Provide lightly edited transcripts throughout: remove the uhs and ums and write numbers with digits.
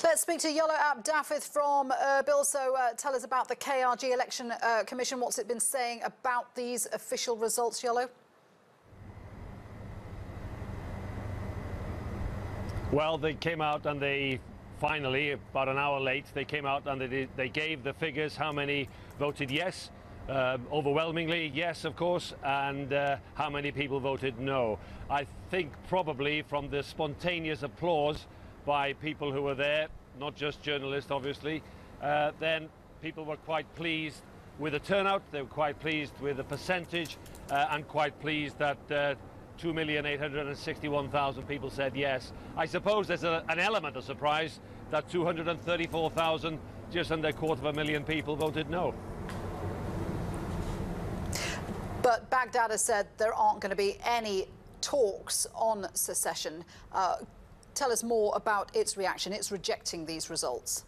Let's speak to Iolo Dafydd from Erbil. So tell us about the KRG Election Commission. What's it been saying about these official results, Iolo? Well, they came out and they finally, about an hour late, they came out and they gave the figures, how many voted yes. Overwhelmingly yes, of course, and how many people voted no. I think probably from the spontaneous applause by people who were there, not just journalists obviously, then people were quite pleased with the turnout, they were quite pleased with the percentage, and quite pleased that 2,861,000 people said yes. I suppose there's an element of surprise that 234,000, just under 250,000 people voted no. But Baghdad has said there aren't going to be any talks on secession. Tell us more about its reaction. It's rejecting these results.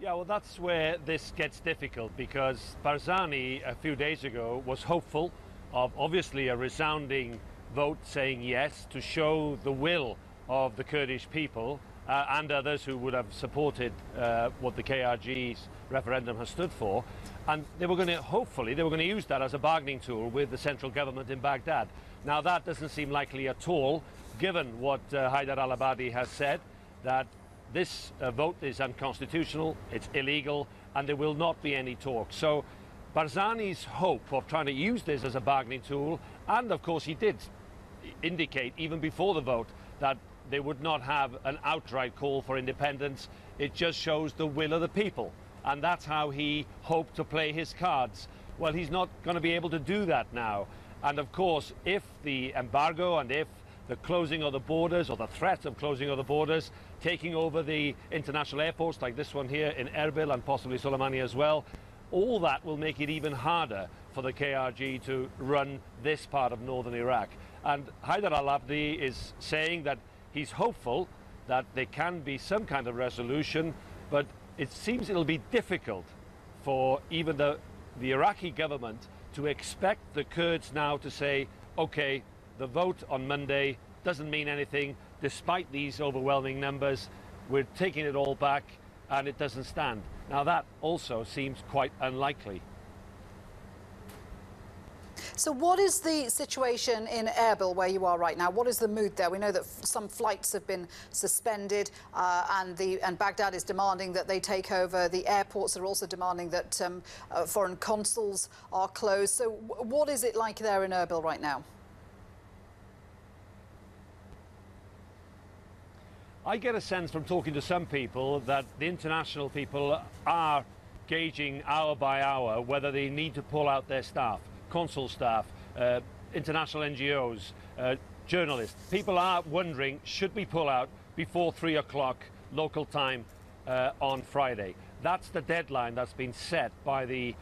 Yeah, well, that's where this gets difficult, because Barzani a few days ago was hopeful of obviously a resounding vote saying yes to show the will of the Kurdish people and others who would have supported what the KRG's referendum has stood for, and they were going to, hopefully, they were going to use that as a bargaining tool with the central government in Baghdad. Now that doesn't seem likely at all, given what Haider al-Abadi has said, that this vote is unconstitutional, it's illegal, and there will not be any talk. So Barzani's hope of trying to use this as a bargaining tool, and of course he did indicate even before the vote that they would not have an outright call for independence. It just shows the will of the people, and that's how he hoped to play his cards. Well, he's not going to be able to do that now, and of course if the embargo and if the closing of the borders, or the threat of closing of the borders, taking over the international airports like this one here in Erbil and possibly Soleimani as well, all that will make it even harder for the KRG to run this part of northern Iraq. And Haider al-Abadi is saying that he's hopeful that there can be some kind of resolution, but it seems it'll be difficult for even the Iraqi government to expect the Kurds now to say, okay, the vote on Monday doesn't mean anything, despite these overwhelming numbers, we're taking it all back and it doesn't stand. Now that also seems quite unlikely. So what is the situation in Erbil, where you are right now? What is the mood there? We know that some flights have been suspended, and Baghdad is demanding that they take over the airports. They're also demanding that foreign consuls are closed. So what is it like there in Erbil right now? I get a sense from talking to some people that the international people are gauging hour by hour whether they need to pull out their staff, consul staff, international NGOs, journalists. People are wondering, should we pull out before 3 o'clock local time on Friday? That's the deadline that's been set by the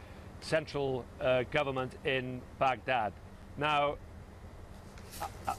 central government in Baghdad. Now,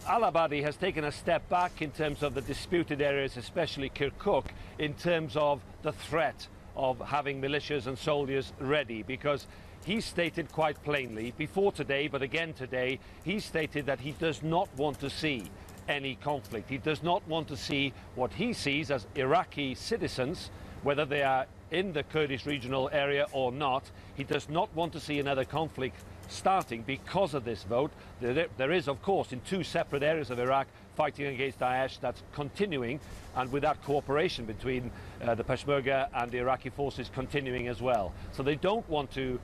al-Abadi has taken a step back in terms of the disputed areas, especially Kirkuk, in terms of the threat of having militias and soldiers ready, because he stated quite plainly before today, but again today, he stated that he does not want to see any conflict. He does not want to see what he sees as Iraqi citizens, whether they are in the Kurdish regional area or not. He does not want to see another conflict starting because of this vote. There is, of course, in two separate areas of Iraq, fighting against Daesh that's continuing, and with that cooperation between the Peshmerga and the Iraqi forces continuing as well. So they don't want to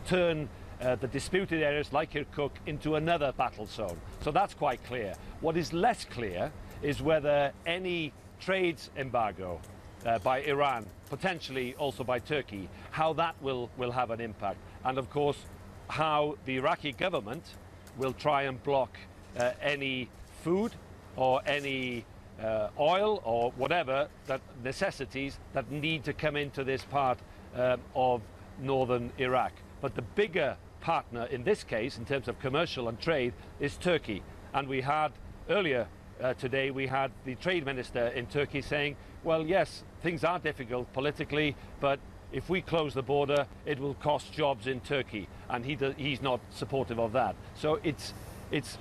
turn the disputed areas like Kirkuk into another battle zone. So that's quite clear. What is less clear is whether any trades embargo by Iran, potentially also by Turkey, how that will have an impact. And of course, how the Iraqi government will try and block any food or any oil or whatever that necessities that need to come into this part of northern Iraq. But the bigger partner in this case, in terms of commercial and trade, is Turkey. And we had earlier today, we had the trade minister in Turkey saying, well, yes, things are difficult politically, but if we close the border, it will cost jobs in Turkey, and he's not supportive of that. So it's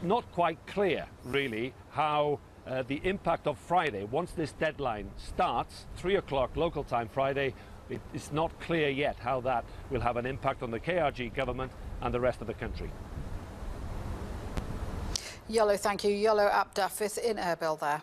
not quite clear, really, how the impact of Friday, once this deadline starts, 3 o'clock local time Friday, it is not clear yet how that will have an impact on the KRG government and the rest of the country. Iolo, thank you. Iolo Dafydd in Erbil there.